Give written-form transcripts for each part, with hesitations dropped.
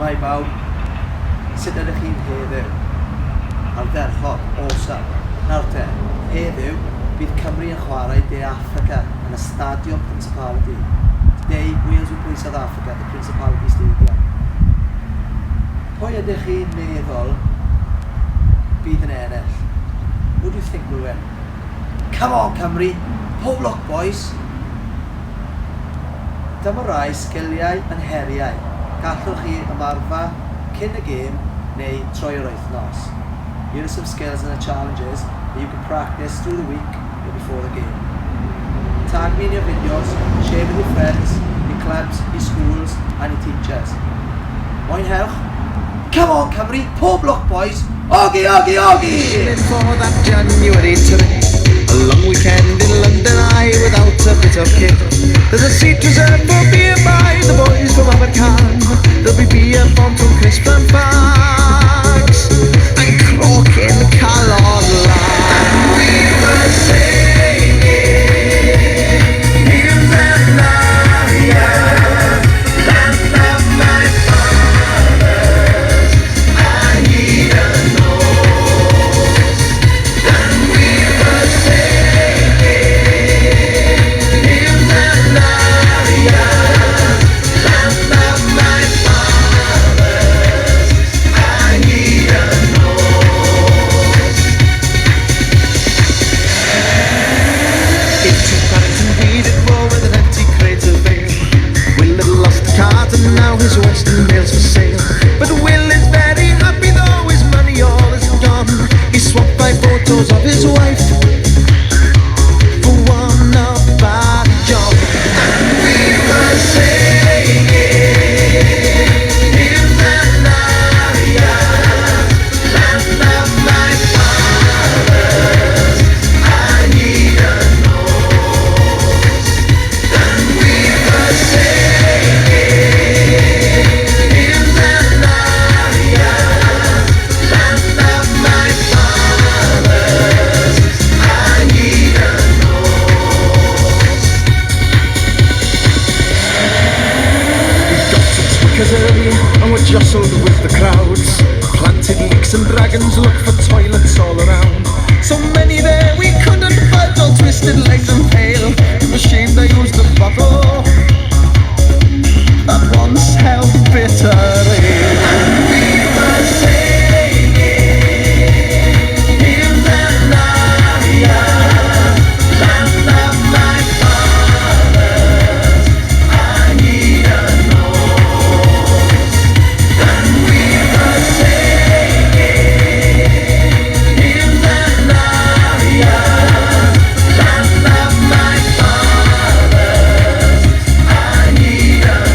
Shmai bawb, sut ydych chi'n heddiw? Ardderchog, awesome. Nawr te, heddiw, bydd Cymru yn chwarae De Africa yn y Stadiwm Principality. Today, Wales will play South Africa at the Principality Stadium. Pwy ydych chi'n meddwl bydd yn ennill? Who do you think will win? Come on Cymru, pob look boys! Dyma rai sgiliau yn heriau. Gallwch chi ymarfer cyn y gêm neu troi'r wythnos. Here are some skills and challenges that you can practice through the week or before the game. Tag me in your videos, share with your friends, your clubs, your schools and your teachers. Mwynhewch! Come on Cymru, pob look boys! Oggy, oggy, oggy! For that January trip, a long weekend in London, without a bit of kit. There's a seat reserved for beer by the boys from Abercan. There'll be beer from crisp and bags and croaking Calon Land. We were singing hymns and arias, land of my fathers, and he knows. Then we were singing hymns and arias, land of my fathers, and he knows. Into Paddington Bead it bore with an empty crate of ale. Will had lost the cart and now his Western mail's for sale. But Will is very happy though his money all is gone. He's swapped by photos of his wife for one of bad John. And we were singing hymns and arias, land of my fathers, and he knows. Then we were singing hymns and arias, land of my fathers, and he knows. We got to Twickers early and were jostled with the crowds. Planted leeks and dragons looked for toilets all around. So many there we couldn't budge, all twisted legs and pale. It was shame they used the bottle that once held bitter ale. And we were singing hymns and arias, land of my fathers, and he knows. Then we were singing hymns and arias, land of my fathers, and he knows.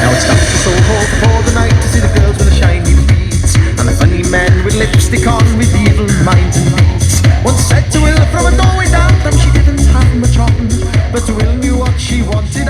Now it's time to Soho for the night to see the girls with the shiny beads and the funny men with lipstick on with evil minds and deeds. One said to Will from a doorway down, she didn't have much on, but Will knew what she wanted.